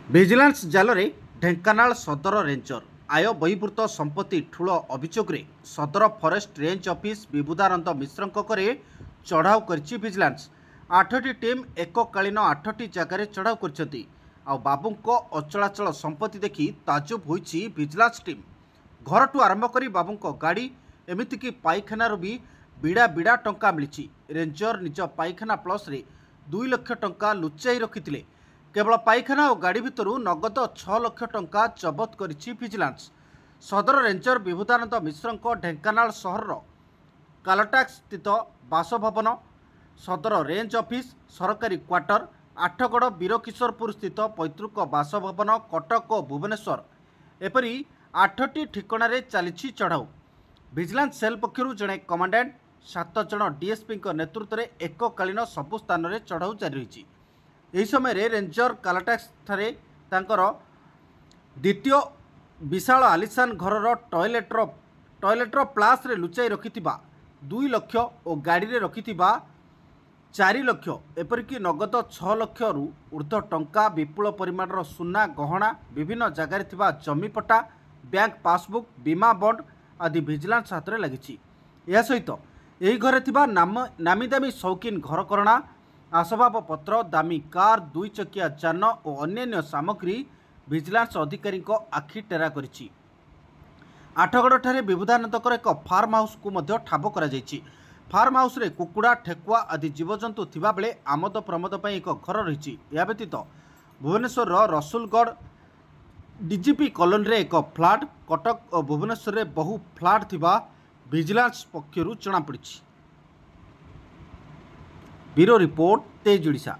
Vigilance ଜାଲରେ ଢେଙ୍କାନାଳ ସଦର ରେଞ୍ଜର ଆୟ ବହିର୍ଭୂତ ସମ୍ପତ୍ତି ଠୁଳ ଅଭିଯୋଗରେ ସଦର ଫରେଷ୍ଟ ରେଞ୍ଜ ଅଫିସ ବିବୁଧାନନ୍ଦ ମିଶ୍ରଙ୍କ ଘରେ ଚଢ଼ାଉ କରିଛି ଭିଜିଲାନ୍ସ। 8ଟି ଟିମ୍ ଏକକାଳୀନ 8ଟି ଜାଗାରେ ଚଢ଼ାଉ କରିଛନ୍ତି। ଆଉ ବାବୁଙ୍କ ଅଚଳାଚଳ ସମ୍ପତ୍ତି ଦେଖି ତାଜୁବ ହୋଇଛି ଭିଜିଲାନ୍ସ ଟିମ୍। ଘରଠୁ ଆରମ୍ଭ କରି ବାବୁଙ୍କ ଗାଡ଼ି ଏମିତିକି ପାଇଖାନାରୁ ବି ବିଡ଼ା ବିଡ଼ା ଟଙ୍କା ମିଳିଛି। ରେଞ୍ଜର ନିଜ ପାଇଖାନା ପ୍ଲସରେ 2 ଲକ୍ଷ ଟଙ୍କା ଲୁଚାଇ ରଖିଥିଲେ। केवल पाइखाना और गाड़ी भितर नगद 6 लाख टंका जबत करिछि ଭିଜିଲାନ୍ସ। सदर रेंजर विभुदानंद मिश्र ढेंकानाल सहर कालटाक्स स्थित बासभवन, सदर रेंज ऑफिस, सरकारी क्वार्टर, आठगड़ वीरकिशोरपुर स्थित पैतृक बासभवन, कटक और भुवनेश्वर एपरी 8टी ठिकाणा चली चढ़ाऊ। ଭିଜିଲାନ୍ସ सेल पक्षर जड़े कमांडेंट 7 जन डीएसपी नेतृत्व में एककालीन सबु स्थान में चढ़ाऊ जारी रही। यही समय रेंजर कालाटाक्स ठारे तांकर द्वितीय विशाल आलिशान घरर टॉयलेटर प्लास रे लुचाई रखिथिबा 2 लाख और गाड़ी रे रखिथिबा 4 लाख एपरिक नगद 6 लाख रु ऊर्ध्व टंका, विपुल परिमाणर सुना गहना, विभिन्न जगार थिबा जमीपट्टा, बैंक पासबुक, बीमा बॉन्ड आदि ভিজিলান্স हाथ में लगी। यह सहित यही घरे थिबा नामी दामी शौकीन घरकरणा, आसबाबपत्र, दामी कार, 2 चकिया जान और अन्य सामग्री ଭିଜିଲାନ୍ସ अधिकारी आखि टेरा करिछि। आठगड़ ठारे विभुदानंदकर एक फार्म हाउस को ठाब करा जायछि। फार्म हाउस रे कुकुड़ा, ठेकुआ आदि जीवजंतु थिबा बेले आमद प्रमोद पई एक घर रहिछि। या व्यतीत भुवनेश्वर रसुलगढ़ डीजीपी कॉलोनी रे एक फ्लाट, कटक और भुवनेश्वर रे बहु फ्लाट थिबा ଭିଜିଲାନ୍ସ पक्षरु जଣା पड़िछि। ब्यूरो रिपोर्ट, तेज ओडिशा।